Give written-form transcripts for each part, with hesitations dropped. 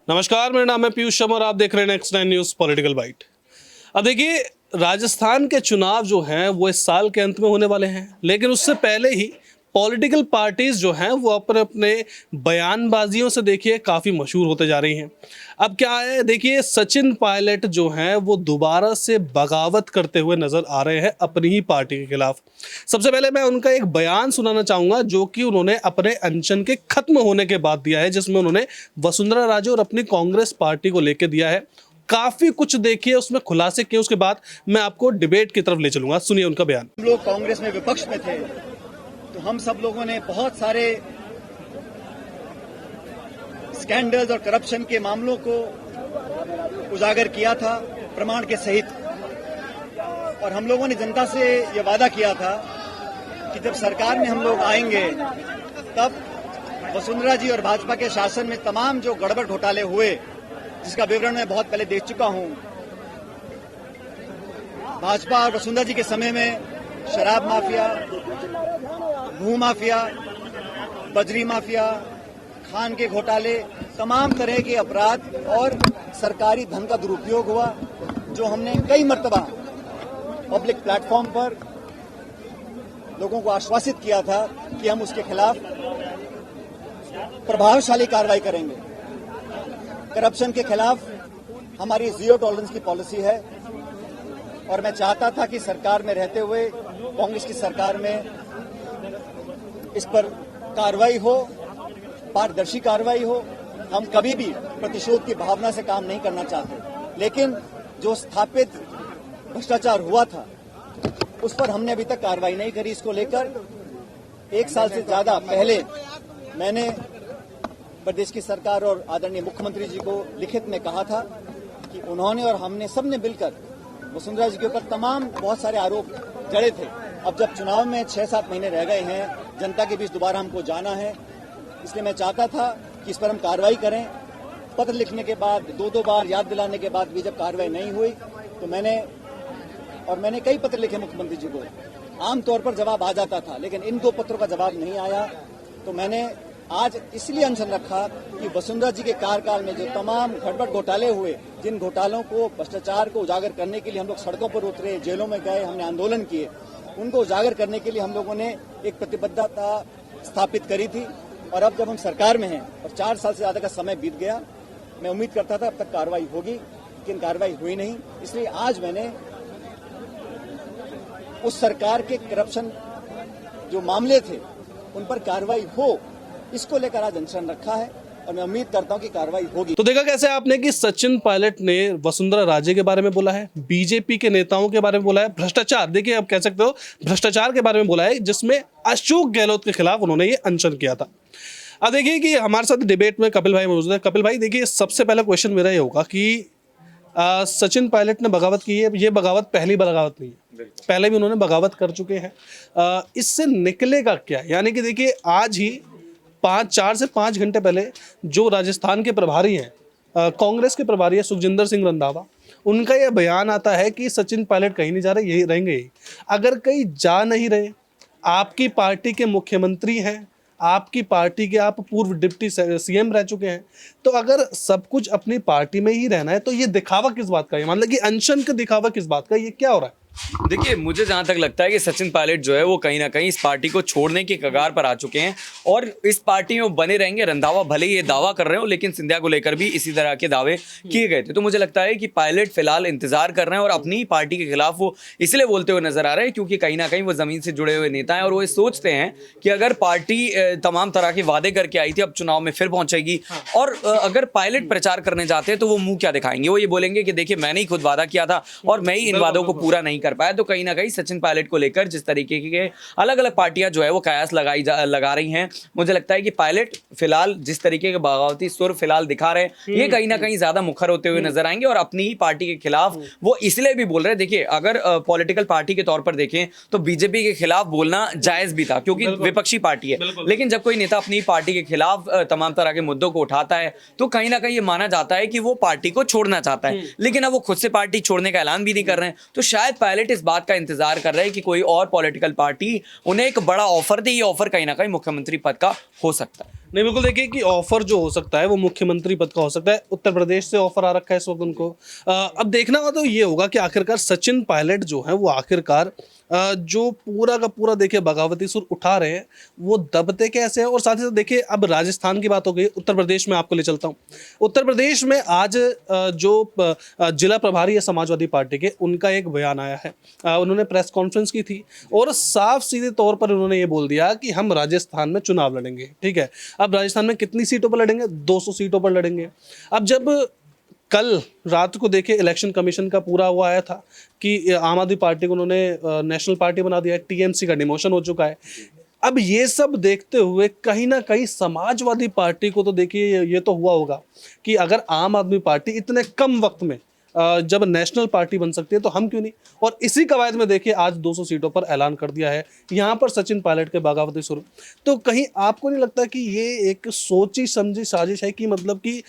नमस्कार, मेरा नाम है पीयूष शर्मा और आप देख रहे हैं नेक्स्ट 9 न्यूज़ पॉलिटिकल बाइट। अब देखिए, राजस्थान के चुनाव जो हैं वो इस साल के अंत में होने वाले हैं, लेकिन उससे पहले ही पॉलिटिकल पार्टीज जो हैं वो अपने अपने बयानबाजियों से देखिए काफ़ी मशहूर होते जा रही हैं। अब क्या है, देखिए सचिन पायलट जो हैं वो दोबारा से बगावत करते हुए नज़र आ रहे हैं अपनी ही पार्टी के खिलाफ। सबसे पहले मैं उनका एक बयान सुनाना चाहूँगा जो कि उन्होंने अपने अनशन के खत्म होने के बाद दिया है, जिसमें उन्होंने वसुंधरा राजे और अपनी कांग्रेस पार्टी को लेकर दिया है। काफ़ी कुछ देखिए उसमें खुलासे किए, उसके बाद मैं आपको डिबेट की तरफ ले चलूंगा। सुनिए उनका बयान। हम लोग कांग्रेस में विपक्ष में थे तो हम सब लोगों ने बहुत सारे स्कैंडल्स और करप्शन के मामलों को उजागर किया था प्रमाण के सहित, और हम लोगों ने जनता से ये वादा किया था कि जब सरकार में हम लोग आएंगे तब वसुंधरा जी और भाजपा के शासन में तमाम जो गड़बड़ घोटाले हुए, जिसका विवरण मैं बहुत पहले देख चुका हूं, भाजपा और वसुंधरा जी के समय में शराब माफिया, भू माफिया, बजरी माफिया, खान के घोटाले, तमाम तरह के अपराध और सरकारी धन का दुरुपयोग हुआ, जो हमने कई मर्तबा पब्लिक प्लेटफॉर्म पर लोगों को आश्वासित किया था कि हम उसके खिलाफ प्रभावशाली कार्रवाई करेंगे। करप्शन के खिलाफ हमारी जीरो टॉलरेंस की पॉलिसी है, और मैं चाहता था कि सरकार में रहते हुए कांग्रेस की सरकार में इस पर कार्रवाई हो, पारदर्शी कार्रवाई हो। हम कभी भी प्रतिशोध की भावना से काम नहीं करना चाहते, लेकिन जो स्थापित भ्रष्टाचार हुआ था उस पर हमने अभी तक कार्रवाई नहीं करी। इसको लेकर 1 साल से ज्यादा पहले मैंने प्रदेश की सरकार और आदरणीय मुख्यमंत्री जी को लिखित में कहा था कि उन्होंने और हमने सबने मिलकर वसुंधरा जी के ऊपर तमाम बहुत सारे आरोप जड़े थे। अब जब चुनाव में 6-7 महीने रह गए हैं, जनता के बीच दोबारा हमको जाना है, इसलिए मैं चाहता था कि इस पर हम कार्रवाई करें। पत्र लिखने के बाद, 2-2 बार याद दिलाने के बाद भी जब कार्रवाई नहीं हुई तो मैंने कई पत्र लिखे मुख्यमंत्री जी को। आमतौर पर जवाब आ जाता था, लेकिन इन 2 पत्रों का जवाब नहीं आया। तो मैंने आज इसलिए अनशन रखा कि वसुंधरा जी के कार्यकाल में जो तमाम गड़बड़ घोटाले हुए, जिन घोटालों को, भ्रष्टाचार को उजागर करने के लिए हम लोग सड़कों पर उतरे, जेलों में गए, हमने आंदोलन किए, उनको उजागर करने के लिए हम लोगों ने एक प्रतिबद्धता स्थापित करी थी। और अब जब हम सरकार में हैं और 4 साल से ज्यादा का समय बीत गया, मैं उम्मीद करता था अब तक कार्रवाई होगी, लेकिन कार्रवाई हुई नहीं। इसलिए आज मैंने उस सरकार के करप्शन जो मामले थे उन पर कार्रवाई हो, इसको लेकर आज अनशन रखा है, और मैं उम्मीद करता हूं कि कार्रवाई होगी। तो देखा कैसे आपने कि सचिन पायलट ने वसुंधरा राजे के बारे में बोला है, बीजेपी के नेताओं के बारे में बोला है, भ्रष्टाचार, देखिए आप कह सकते हो भ्रष्टाचार के बारे में बोला है, जिसमें अशोक गहलोत के खिलाफ उन्होंने ये अनशन किया था। अब देखिए कि हमारे साथ डिबेट में कपिल भाई मौजूद है। कपिल भाई, देखिए सबसे पहला क्वेश्चन मेरा ये होगा कि सचिन पायलट ने बगावत की है, ये बगावत पहली बगावत नहीं है, पहले भी उन्होंने बगावत कर चुके हैं। इससे निकलेगा क्या? यानी कि देखिए आज ही 4 से 5 घंटे पहले जो राजस्थान के प्रभारी हैं, कांग्रेस के प्रभारी है सुखजिंदर सिंह रंधावा, उनका यह बयान आता है कि सचिन पायलट कहीं नहीं जा रहे, यही रहेंगे यही। अगर कहीं जा नहीं रहे, आपकी पार्टी के मुख्यमंत्री हैं, आपकी पार्टी के आप पूर्व डिप्टी सीएम रह चुके हैं, तो अगर सब कुछ अपनी पार्टी में ही रहना है तो ये दिखावा किस बात का है? मतलब कि अनशन का दिखावा किस बात का? ये क्या हो रहा है? देखिए, मुझे जहां तक लगता है कि सचिन पायलट जो है वो कहीं ना कहीं इस पार्टी को छोड़ने की कगार पर आ चुके हैं और इस पार्टी में बने रहेंगे। रंधावा भले ही ये दावा कर रहे हो, लेकिन सिंधिया को लेकर भी इसी तरह के दावे किए गए थे। तो मुझे लगता है कि पायलट फिलहाल इंतजार कर रहे हैं और अपनी पार्टी के खिलाफ वो इसलिए बोलते हुए नजर आ रहे हैं क्योंकि कहीं ना कहीं वो जमीन से जुड़े हुए नेता हैं और वो ये सोचते हैं कि अगर पार्टी तमाम तरह के वादे करके आई थी, अब चुनाव में फिर पहुंचेगी, और अगर पायलट प्रचार करने जाते हैं तो वो मुंह क्या दिखाएंगे? वो ये बोलेंगे कि देखिए मैंने ही खुद वादा किया था और मैं ही इन वादों को पूरा नहीं कर पाया। तो कहीं ना कहीं सचिन पायलट को लेकर जिस तरीके के अलग अलग पार्टियां जो है वो कयास लगा रही हैं, मुझे लगता है कि पायलट फिलहाल जिस तरीके के बगावती सुर फिलहाल दिखा रहे हैं, ये कहीं ना कहीं ज्यादा मुखर होते हुए नजर आएंगे और अपनी ही पार्टी के खिलाफ वो इसलिए भी बोल रहे हैं। देखिए, अगर पॉलिटिकल पार्टी के तौर पर देखें तो बीजेपी के खिलाफ बोलना जायज भी था क्योंकि विपक्षी पार्टी है, लेकिन जब कोई नेता अपनी पार्टी के खिलाफ तमाम तरह के मुद्दों को उठाता है तो कहीं ना कहीं ये माना जाता है कि वो पार्टी को छोड़ना चाहता है, लेकिन अब वो खुद से पार्टी छोड़ने का ऐलान भी नहीं कर रहे हैं। तो शायद पायलट इस बात का इंतजार कर रहे हैं कि कोई और पॉलिटिकल पार्टी उन्हें एक बड़ा ऑफर दे। ये ऑफर कहीं ना कहीं मुख्यमंत्री पद का हो सकता है। नहीं बिल्कुल, देखिए कि ऑफर जो हो सकता है वो मुख्यमंत्री पद का हो सकता है। उत्तर प्रदेश से ऑफर आ रखा है इस वक्त उनको। अब देखना होगा तो ये होगा कि आखिरकार सचिन पायलट जो है वो आखिरकार जो पूरा का पूरा देखिए बगावती सुर उठा रहे हैं वो दबते कैसे हैं। और साथ ही साथ देखिए अब राजस्थान की बात हो गई, उत्तर प्रदेश में आपको ले चलता हूँ। उत्तर प्रदेश में आज जिला प्रभारी है समाजवादी पार्टी के, उनका एक बयान आया है। उन्होंने प्रेस कॉन्फ्रेंस की थी और साफ सीधे तौर पर उन्होंने ये बोल दिया कि हम राजस्थान में चुनाव लड़ेंगे। ठीक है, अब राजस्थान में कितनी सीटों पर लड़ेंगे? 200 सीटों पर लड़ेंगे। अब जब कल रात को देखिए इलेक्शन कमीशन का पूरा हुआ आया था कि आम आदमी पार्टी को उन्होंने नेशनल पार्टी बना दिया है, टीएमसी का डिमोशन हो चुका है। अब ये सब देखते हुए कहीं ना कहीं समाजवादी पार्टी को तो देखिए ये तो हुआ होगा कि अगर आम आदमी पार्टी इतने कम वक्त में जब नेशनल पार्टी बन सकती है तो हम क्यों नहीं। और इसी कवायद में देखिए आज 200 सीटों पर ऐलान कर दिया है यहाँ पर सचिन पायलट के बगावती सुर। तो कहीं आपको नहीं लगता कि ये एक सोची समझी साजिश है कि मतलब कि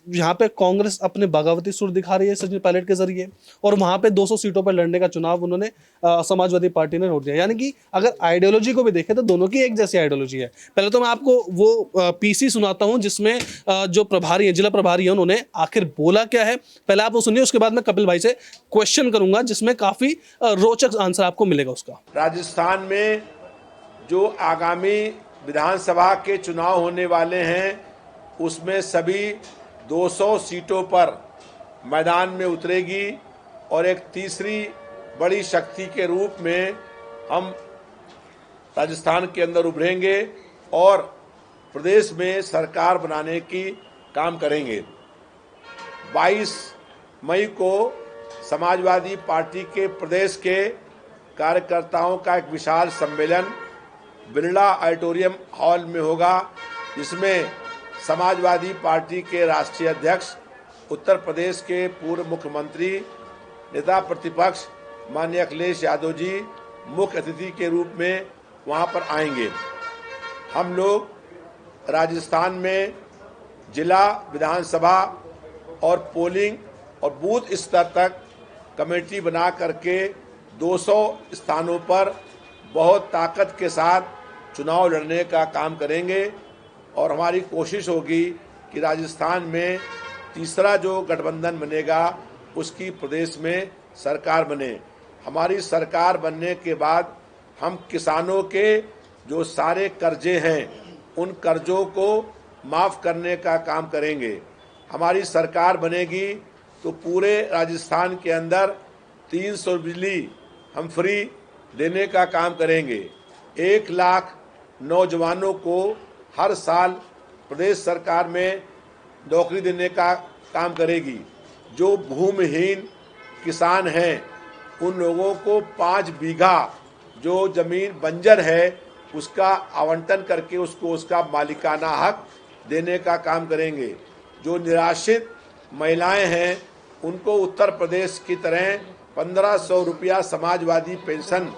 यहाँ पे कांग्रेस अपने बगावती सुर दिखा रही है सचिन पायलट के जरिए और वहाँ पे 200 सीटों पर लड़ने का चुनाव उन्होंने समाजवादी पार्टी ने रोक दिया। यानी कि अगर आइडियोलॉजी को भी देखें तो दोनों की एक जैसी आइडियोलॉजी है। पहले तो मैं आपको वो पीसी सुनाता हूँ जिसमें जो प्रभारी है, जिला प्रभारी है, उन्होंने आखिर बोला क्या है, पहले आप वो सुनिए, उसके बाद मैं कपिल भाई से क्वेश्चन करूंगा जिसमें काफी रोचक आंसर आपको मिलेगा उसका। राजस्थान में जो आगामी विधानसभा के चुनाव होने वाले हैं उसमें सभी 200 सीटों पर मैदान में उतरेगी और एक तीसरी बड़ी शक्ति के रूप में हम राजस्थान के अंदर उभरेंगे और प्रदेश में सरकार बनाने की काम करेंगे। 22 मई को समाजवादी पार्टी के प्रदेश के कार्यकर्ताओं का एक विशाल सम्मेलन बिरला ऑडिटोरियम हॉल में होगा, जिसमें समाजवादी पार्टी के राष्ट्रीय अध्यक्ष, उत्तर प्रदेश के पूर्व मुख्यमंत्री, नेता प्रतिपक्ष माननीय अखिलेश यादव जी मुख्य अतिथि के रूप में वहां पर आएंगे। हम लोग राजस्थान में जिला, विधानसभा और पोलिंग और बूथ स्तर तक कमेटी बना करके 200 स्थानों पर बहुत ताकत के साथ चुनाव लड़ने का काम करेंगे और हमारी कोशिश होगी कि राजस्थान में तीसरा जो गठबंधन बनेगा उसकी प्रदेश में सरकार बने। हमारी सरकार बनने के बाद हम किसानों के जो सारे कर्जे हैं उन कर्जों को माफ़ करने का काम करेंगे। हमारी सरकार बनेगी तो पूरे राजस्थान के अंदर 300 बिजली हम फ्री देने का काम करेंगे। 1 लाख नौजवानों को हर साल प्रदेश सरकार में नौकरी देने का काम करेगी। जो भूमिहीन किसान हैं उन लोगों को 5 बीघा जो ज़मीन बंजर है उसका आवंटन करके उसको उसका मालिकाना हक देने का काम करेंगे। जो निराश्रित महिलाएं हैं उनको उत्तर प्रदेश की तरह 1500 रुपया समाजवादी पेंशन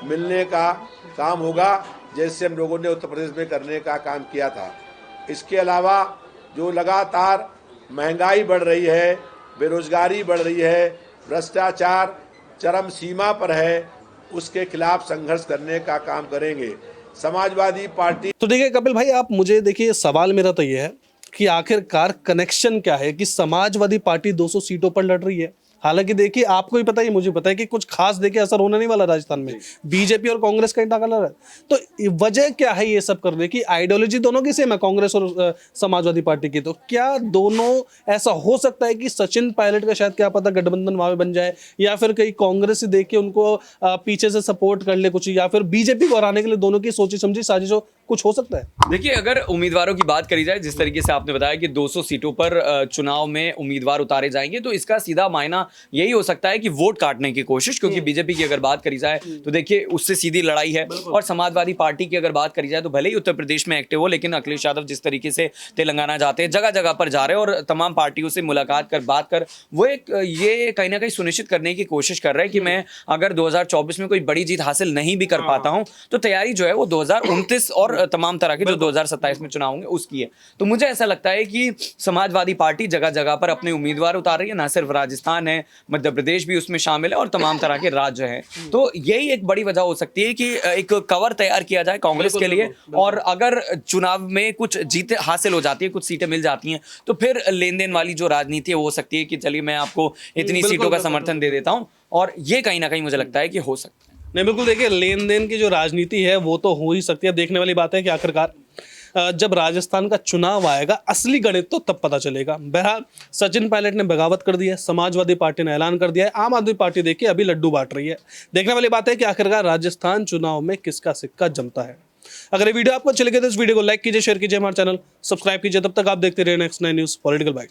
मिलने का काम होगा, जैसे हम लोगों ने उत्तर प्रदेश में करने का काम किया था। इसके अलावा जो लगातार महंगाई बढ़ रही है, बेरोजगारी बढ़ रही है, भ्रष्टाचार चरम सीमा पर है, उसके खिलाफ संघर्ष करने का काम करेंगे। समाजवादी पार्टी तो देखिए कपिल भाई, आप मुझे देखिए, सवाल मेरा तो ये है कि आखिरकार कनेक्शन क्या है कि समाजवादी पार्टी 200 सीटों पर लड़ रही है। हालांकि देखिए आपको भी पता है, मुझे पता है कि कुछ खास देखिए असर होने नहीं वाला राजस्थान में, बीजेपी और कांग्रेस का ही टाका लड़ रहा है। तो वजह क्या है ये सब करने की? आइडियोलॉजी दोनों की सेम है, कांग्रेस और समाजवादी पार्टी की। तो क्या दोनों ऐसा हो सकता है कि सचिन पायलट का शायद क्या पता गठबंधन वहां बन जाए, या फिर कहीं कांग्रेस देख के उनको पीछे से सपोर्ट कर ले कुछ, या फिर बीजेपी को हराने के लिए दोनों की सोची समझी साजिश कुछ हो सकता है? देखिए, अगर उम्मीदवारों की बात करी जाए, जिस तरीके से आपने बताया कि 200 सीटों पर चुनाव में उम्मीदवार उतारे जाएंगे, तो इसका सीधा मायना यही हो सकता है कि वोट काटने की कोशिश, क्योंकि बीजेपी की अगर बात करी जाए तो देखिए उससे सीधी लड़ाई है। और समाजवादी पार्टी की अगर बात करी जाए तो भले ही उत्तर प्रदेश में एक्टिव हो, लेकिन अखिलेश यादव जिस तरीके से तेलंगाना जाते हैं, जगह जगह पर जा रहे हैं और तमाम पार्टियों से मुलाकात कर बात कर वो एक ये कहीं ना कहीं सुनिश्चित करने की कोशिश कर रहे हैं कि मैं अगर 2024 में कोई बड़ी जीत हासिल नहीं भी कर पाता हूं तो तैयारी जो है वो 2029 और तमाम तरह के जो 2027 में चुनाव होंगे उसकी है। तो मुझे ऐसा लगता है कि समाजवादी पार्टी जगह जगह पर अपने उम्मीदवार उतार रही है, ना सिर्फ राजस्थान है, मध्य प्रदेश भी उसमें शामिल है और तमाम तरह के राज्य हैं। तो यही एक बड़ी वजह हो सकती है कि एक कवर तैयार किया जाए कांग्रेस के लिए, और अगर चुनाव में कुछ जीतें हासिल हो जाती है, कुछ सीटें मिल जाती हैं, तो फिर लेन देन वाली जो राजनीति है वो हो सकती है कि चलिए मैं आपको इतनी सीटों का समर्थन दे देता हूं, और ये कहीं ना कहीं मुझे लगता है कि हो सकता है। नहीं बिल्कुल, देखिए लेन देन की जो राजनीति है वो तो हो ही सकती है। देखने वाली बात है कि आखिरकार जब राजस्थान का चुनाव आएगा असली गणित तो तब पता चलेगा। बहरहाल सचिन पायलट ने बगावत कर दी है, समाजवादी पार्टी ने ऐलान कर दिया है, आम आदमी पार्टी देखिए अभी लड्डू बांट रही है। देखने वाली बात है कि आखिरकार राजस्थान चुनाव में किसका सिक्का जमता है। अगर ये वीडियो आपको अच्छी लगे तो इस वीडियो को लाइक कीजिए, शेयर कीजिए, हमारे चैनल सब्सक्राइब कीजिए। तब तक आप देखते रहिए नेक्स्ट 9 न्यूज़ पॉलिटिकल बाइट।